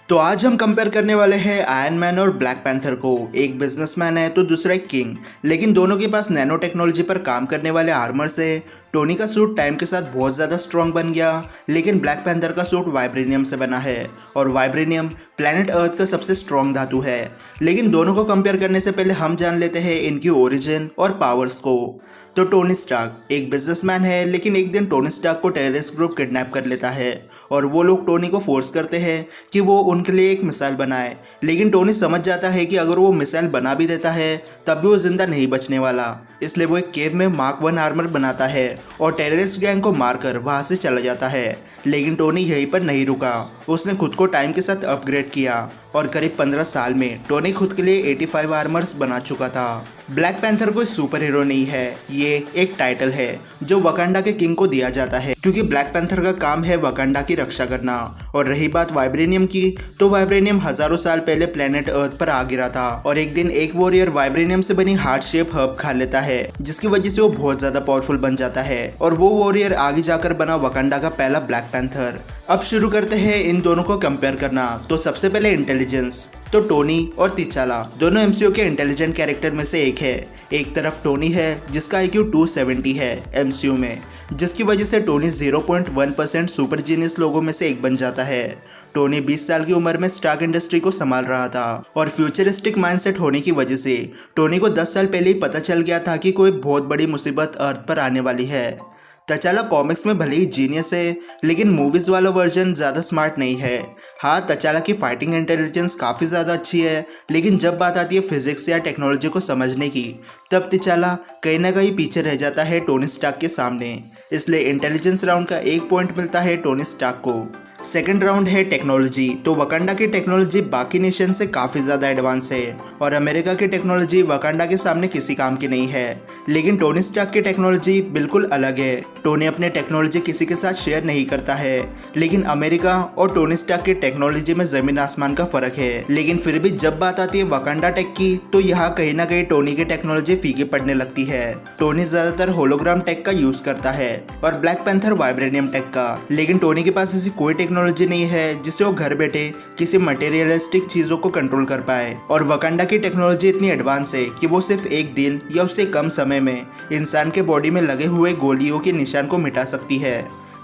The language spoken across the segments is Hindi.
तो आज हम कंपेयर करने वाले हैं आयरन मैन और ब्लैक पैंथर को। एक बिजनेसमैन है तो दूसरा एक किंग, लेकिन दोनों के पास नैनो टेक्नोलॉजी पर काम करने वाले आर्मर्स है। टोनी का सूट टाइम के साथ बहुत ज़्यादा स्ट्रॉन्ग बन गया, लेकिन ब्लैक पैंथर का सूट वाइब्रेनियम से बना है और वाइब्रेनियम प्लैनेट अर्थ का सबसे स्ट्रॉन्ग धातु है। लेकिन दोनों को कंपेयर करने से पहले हम जान लेते हैं इनकी ओरिजिन और पावर्स को। तो टोनी स्टार्क एक बिजनेसमैन है, लेकिन एक दिन टोनी स्टार्क को टेररिस्ट ग्रुप किडनैप कर लेता है और वो लोग टोनी को फोर्स करते हैं कि वो उनके लिए एक मिसाइल बनाए। लेकिन टोनी समझ जाता है कि अगर वो मिसाइल बना भी देता है तब भी वो जिंदा नहीं बचने वाला, इसलिए वो एक केव में मार्क 1 आर्मर बनाता है और टेररिस्ट गैंग को मारकर वहां से चला जाता है। लेकिन टोनी यहीं पर नहीं रुका, उसने खुद को टाइम के साथ अपग्रेड किया और करीब 15 साल में टोनी खुद के लिए 85 आर्मर्स बना चुका था। ब्लैक पैंथर कोई सुपर हीरो नहीं है, ये एक टाइटल है जो वकांडा के किंग को दिया जाता है, क्योंकि ब्लैक पैंथर का काम है वकांडा की रक्षा करना। और रही बात वाइब्रेनियम की, तो वाइब्रेनियम हजारों साल पहले प्लेनेट अर्थ पर आ गिरा था और एक दिन एक वॉरियर वाइब्रेनियम से बनी हार्ट शेप हर्ब खा लेता है, जिसकी वजह से वो बहुत ज्यादा पावरफुल बन जाता है और वो वॉरियर आगे जाकर बना वकांडा का पहला ब्लैक पैंथर। अब शुरू करते हैं इन दोनों को कंपेयर करना। तो सबसे पहले इंटेलिजेंस, तो टोनी और तिचाला दोनों एमसीयू के इंटेलिजेंट कैरेक्टर में से एक है। एक तरफ टोनी है जिसका IQ 270 है एमसीयू में, जिसकी वजह से टोनी 0.1% सुपर जीनियस लोगों में से एक बन जाता है। टोनी 20 साल की उम्र में स्टार्क इंडस्ट्री को संभाल रहा था और फ्यूचरिस्टिक माइंडसेट होने की वजह से टोनी को 10 साल पहले ही पता चल गया था कि कोई बहुत बड़ी मुसीबत अर्थ पर आने वाली है। तचाला कॉमिक्स में भले ही जीनियस है, लेकिन मूवीज वाला वर्जन ज़्यादा स्मार्ट नहीं है। हाँ, तचाला की फाइटिंग इंटेलिजेंस काफ़ी ज़्यादा अच्छी है, लेकिन जब बात आती है फिजिक्स या टेक्नोलॉजी को समझने की, तब तचाला कहीं ना कहीं पीछे रह जाता है टोनी स्टार्क के सामने। इसलिए इंटेलिजेंस राउंड का 1 पॉइंट मिलता है टोनी स्टार्क को। सेकेंड राउंड है टेक्नोलॉजी, तो वकांडा की टेक्नोलॉजी बाकी नेशन से काफ़ी ज़्यादा एडवांस है और अमेरिका की टेक्नोलॉजी वकांडा के सामने किसी काम की नहीं है। लेकिन टोनी स्टार्क की टेक्नोलॉजी बिल्कुल अलग है। टोनी अपने टेक्नोलॉजी किसी के साथ शेयर नहीं करता है, लेकिन अमेरिका और टोनी स्टार्क की टेक्नोलॉजी में ज़मीन आसमान का फ़र्क है। लेकिन फिर भी जब बात आती है वकांडा टेक की, तो यहाँ कहीं ना कहीं टोनी की टेक्नोलॉजी फीकी पड़ने लगती है। टोनी ज़्यादातर होलोग्राम टेक का यूज़ करता है और ब्लैक पैंथर वाइब्रेनियम टेक का। लेकिन टोनी के पास ऐसी कोई टेक्नोलॉजी नहीं है जिससे वो घर बैठे किसी मटेरियलिस्टिक चीज़ों को कंट्रोल कर पाए। और वकांडा की टेक्नोलॉजी इतनी एडवांस है कि वो सिर्फ एक दिन या उससे कम समय में इंसान के बॉडी में लगे हुए गोलियों के निशान को मिटा सकती है।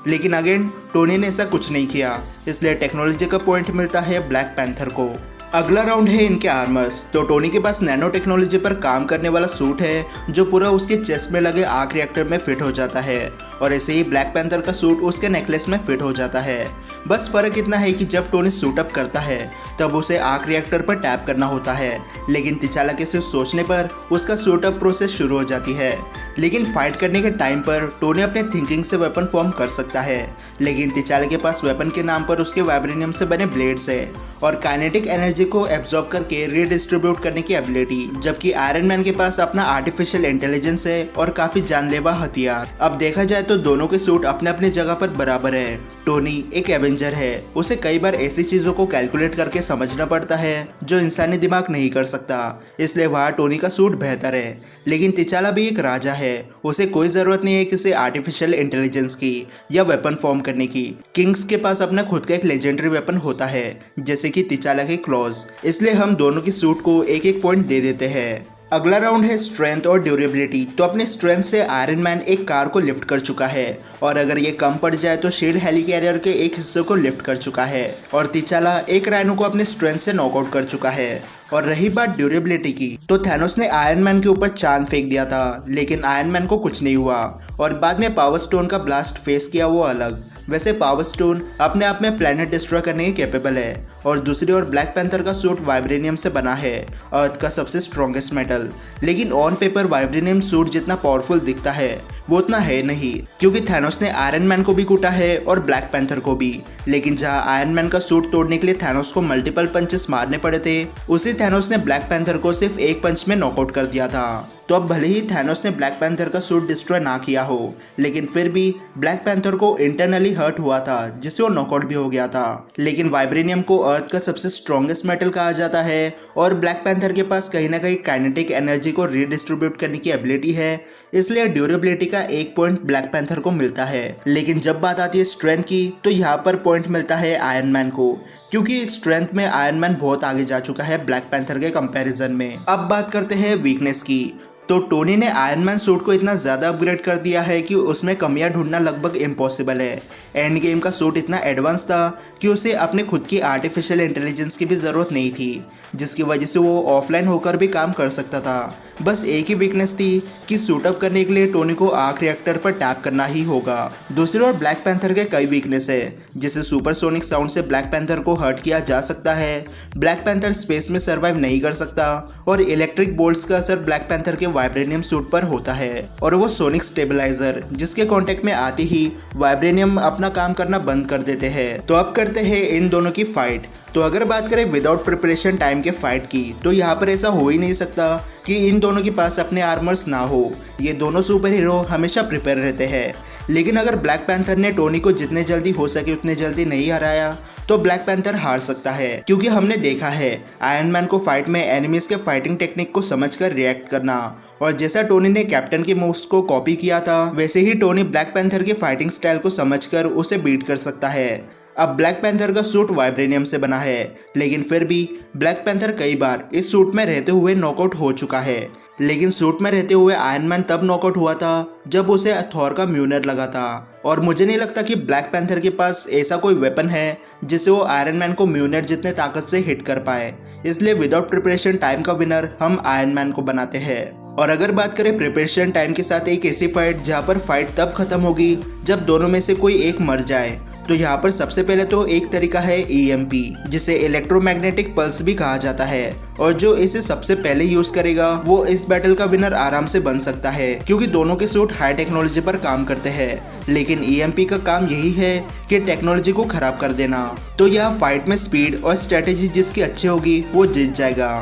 लेकिन अगेन टोनी ने ऐसा कुछ नहीं किया, इसलिए टेक्नोलॉजी का पॉइंट मिलता है ब्लैक पैंथर को। अगला राउंड है इनके आर्मर्स, तो टोनी के पास नैनो टेक्नोलॉजी पर काम करने वाला सूट है जो पूरा उसके चेस्ट में लगे आर्क रिएक्टर में फिट हो जाता है और ऐसे ही ब्लैक पैंथर का सूट उसके नेकलेस में फिट हो जाता है। बस फर्क इतना है कि जब टोनी सूट अप करता है तब उसे आर्क रिएक्टर पर टैप करना होता है, लेकिन तिचाला के सिर्फ सोचने पर उसका सूट अप प्रोसेस शुरू हो जाती है। लेकिन फाइट करने के टाइम पर टोनी अपने थिंकिंग से वेपन फॉर्म कर सकता है, लेकिन तिचाला के पास वेपन के नाम पर उसके वाइब्रेनियम से बने ब्लेड्स है और काइनेटिक एनर्जी को एब्जॉर्ब करके रीडिस्ट्रीब्यूट करने की एबिलिटी, जबकि आयरन मैन के पास अपना आर्टिफिशियल इंटेलिजेंस है और काफी जानलेवा हथियार। अब देखा जाए तो दोनों के सूट अपने अपने जगह पर बराबर है। टोनी एक एवेंजर है, उसे कई बार ऐसी चीजों को कैलकुलेट करके समझना पड़ता है जो इंसानी दिमाग नहीं कर सकता, इसलिए वहाँ टोनी का सूट बेहतर है। लेकिन तिचाला भी एक राजा है, उसे कोई जरूरत नहीं है किसी आर्टिफिशियल इंटेलिजेंस की या वेपन फॉर्म करने की। किंग्स के पास अपना खुद का एक लेजेंडरी वेपन होता है, जैसे कि तिचाला के क्लॉज, इसलिए हम दोनों की सूट को 1-1 पॉइंट दे देते हैं। अगला राउंड है स्ट्रेंथ और ड्यूरेबिलिटी, तो अपने स्ट्रेंथ से आयरन मैन एक कार को लिफ्ट कर चुका है और अगर ये कम पड़ जाए तो शील्ड हेली कैरियर के एक हिस्से को लिफ्ट कर चुका है और तिचाला एक राइनो को अपने स्ट्रेंथ से नॉकआउट कर चुका है। और रही बात ड्यूरेबिलिटी की, तो थैनोस ने आयरन मैन के ऊपर चांद फेंक दिया था, लेकिन आयरन मैन को कुछ नहीं हुआ और बाद में पावर स्टोन का ब्लास्ट फेस किया वो अलग। वैसे पावर स्टोन अपने आप में प्लेनेट डिस्ट्रॉय करने के कैपेबल है और दूसरी ओर ब्लैक पैंथर का सूट वाइब्रेनियम से बना है, अर्थ का सबसे स्ट्रॉन्गेस्ट मेटल। लेकिन ऑन पेपर वाइब्रेनियम सूट जितना पावरफुल दिखता है वो उतना है नहीं, क्योंकि थैनोस ने आयरन मैन को भी कूटा है और ब्लैक पैंथर को भी। लेकिन जहां आयरन मैन का सूट तोड़ने के लिए थैनोस को मल्टीपल पंचेस मारने पड़े थे, उसी थैनोस ने ब्लैक पैंथर को सिर्फ एक पंच में नॉकआउट कर दिया था। तो अब भले ही थैनोस ने ब्लैक पैंथर का सूट डिस्ट्रॉय ना किया हो, लेकिन फिर भी ब्लैक पैंथर को इंटरनली हर्ट हुआ था, जिससे वो नॉकआउट भी हो गया था। लेकिन वाइब्रेनियम को अर्थ का सबसे स्ट्रॉन्गेस्ट मेटल कहा जाता है और ब्लैक पैंथर के पास कहीं ना कहीं काइनेटिक एनर्जी को रीडिस्ट्रीब्यूट करने की एबिलिटी है, इसलिए ड्यूरेबिलिटी का एक पॉइंट ब्लैक पैंथर को मिलता है। लेकिन जब बात आती है स्ट्रेंथ की, तो यहाँ पर पॉइंट मिलता है आयरन मैन को, क्योंकि स्ट्रेंथ में आयरन मैन बहुत आगे जा चुका है ब्लैक पैंथर के कंपैरिजन में। अब बात करते हैं वीकनेस की, तो टोनी ने आयरन मैन सूट को इतना ज़्यादा अपग्रेड कर दिया है कि उसमें कमियां ढूंढना लगभग इम्पॉसिबल है। एंड गेम का सूट इतना एडवांस था कि उसे अपने खुद की आर्टिफिशियल इंटेलिजेंस की भी ज़रूरत नहीं थी, जिसकी वजह से वो ऑफलाइन होकर भी काम कर सकता था। बस एक ही वीकनेस थी कि सूट अप करने के लिए टोनी को आर्क रिएक्टर पर टैप करना ही होगा। दूसरी ओर ब्लैक पैंथर के कई वीकनेस है, जैसे सुपरसोनिक साउंड से ब्लैक पैंथर को हर्ट किया जा सकता है, ब्लैक पैंथर स्पेस में सर्वाइव नहीं कर सकता, और इलेक्ट्रिक बोल्ट्स का असर ब्लैक पैंथर के वाइब्रेनियम सूट पर होता है, और वो सोनिक स्टेबलाइजर जिसके कांटेक्ट में आते ही वाइब्रेनियम अपना काम करना बंद कर देते हैं। तो अब करते हैं इन दोनों की फाइट। तो अगर बात करें विदाउट प्रिपरेशन टाइम के फाइट की, तो यहाँ पर ऐसा हो ही नहीं सकता कि इन दोनों के पास अपने आर्मर्स ना हो। ये दोनों सुपर हीरो हमेशा प्रिपेयर रहते हैं। लेकिन अगर ब्लैक पैंथर ने टोनी को जितने जल्दी हो सके उतने जल्दी नहीं हराया, तो ब्लैक पैंथर हार सकता है, क्योंकि हमने देखा है आयरन मैन को फाइट में एनिमीज के फाइटिंग टेक्निक को समझकर रिएक्ट करना, और जैसा टोनी ने कैप्टन के मूव्स को कॉपी किया था, वैसे ही टोनी ब्लैक पैंथर के फाइटिंग स्टाइल को समझकर उसे बीट कर सकता है। अब ब्लैक पैंथर का सूट वाइब्रेनियम से बना है, लेकिन फिर भी ब्लैक पैंथर कई बार इस सूट में रहते हुए नॉकआउट हो चुका है। लेकिन सूट में रहते हुए आयरन मैन तब नॉकआउट हुआ था जब उसे थॉर का म्यूनर लगा था, और मुझे नहीं लगता कि ब्लैक पैंथर के पास ऐसा कोई वेपन है जिससे वो आयरन मैन को म्यूनर जितने ताकत से हिट कर पाए। इसलिए विदाउट प्रिपरेशन टाइम का विनर हम आयरन मैन को बनाते हैं। और अगर बात करें प्रिपरेशन टाइम के साथ एक ऐसी फाइट जहाँ पर फाइट तब खत्म होगी जब दोनों में से कोई एक मर जाए, तो यहाँ पर सबसे पहले तो एक तरीका है EMP, जिसे इलेक्ट्रोमैग्नेटिक पल्स भी कहा जाता है, और जो इसे सबसे पहले यूज करेगा वो इस बैटल का विनर आराम से बन सकता है, क्योंकि दोनों के सूट हाई टेक्नोलॉजी पर काम करते हैं। लेकिन EMP का काम यही है कि टेक्नोलॉजी को खराब कर देना। तो यह फाइट में स्पीड और स्ट्रेटेजी जिसकी अच्छी होगी वो जीत जाएगा।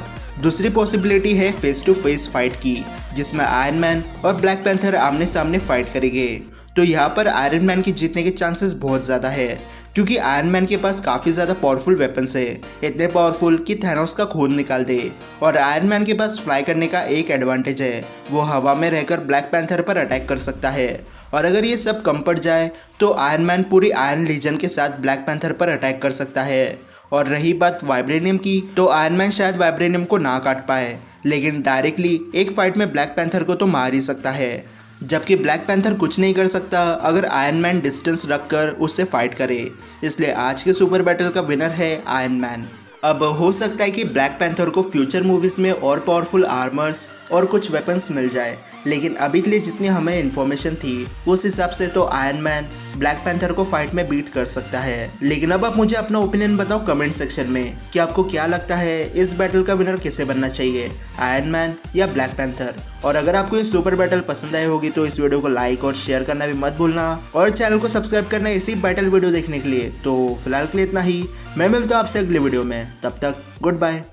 दूसरी पॉसिबिलिटी है फेस टू फेस फाइट की, जिसमें आयरन मैन और ब्लैक पैंथर आमने सामने फाइट करेंगे। तो यहाँ पर आयरन मैन की जीतने के चांसेस बहुत ज़्यादा है, क्योंकि आयरन मैन के पास काफ़ी ज़्यादा पावरफुल वेपन्स है, इतने पावरफुल कि थैनोस का खून निकाल दे। और आयरन मैन के पास फ्लाई करने का एक एडवांटेज है, वो हवा में रहकर ब्लैक पैंथर पर अटैक कर सकता है। और अगर ये सब कम पड़ जाए तो आयरन मैन पूरी आयरन लीजन के साथ ब्लैक पैंथर पर अटैक कर सकता है। और रही बात वाइब्रेनियम की, तो आयरन मैन शायद वाइब्रेनियम को ना काट पाए, लेकिन डायरेक्टली एक फाइट में ब्लैक पैंथर को तो मार ही सकता है। जबकि ब्लैक पैंथर कुछ नहीं कर सकता अगर आयरन मैन डिस्टेंस रखकर उससे फाइट करे। इसलिए आज के सुपर बैटल का विनर है आयरन मैन। अब हो सकता है कि ब्लैक पैंथर को फ्यूचर मूवीज में और पावरफुल आर्मर्स और कुछ वेपन्स मिल जाए, लेकिन अभी के लिए जितनी हमें इन्फॉर्मेशन थी उस हिसाब से तो आयरन मैन ब्लैक पैंथर को फाइट में बीट कर सकता है। लेकिन अब आप मुझे अपना ओपिनियन बताओ कमेंट सेक्शन में कि आपको क्या लगता है इस बैटल का विनर किसे बनना चाहिए, आयरन मैन या ब्लैक पैंथर। और अगर आपको ये सुपर बैटल पसंद आई होगी तो इस वीडियो को लाइक और शेयर करना भी मत भूलना, और चैनल को सब्सक्राइब करना इसी बैटल वीडियो देखने के लिए। तो फिलहाल के लिए इतना ही, मैं मिलता हूँ आपसे अगले वीडियो में, तब तक गुड बाय।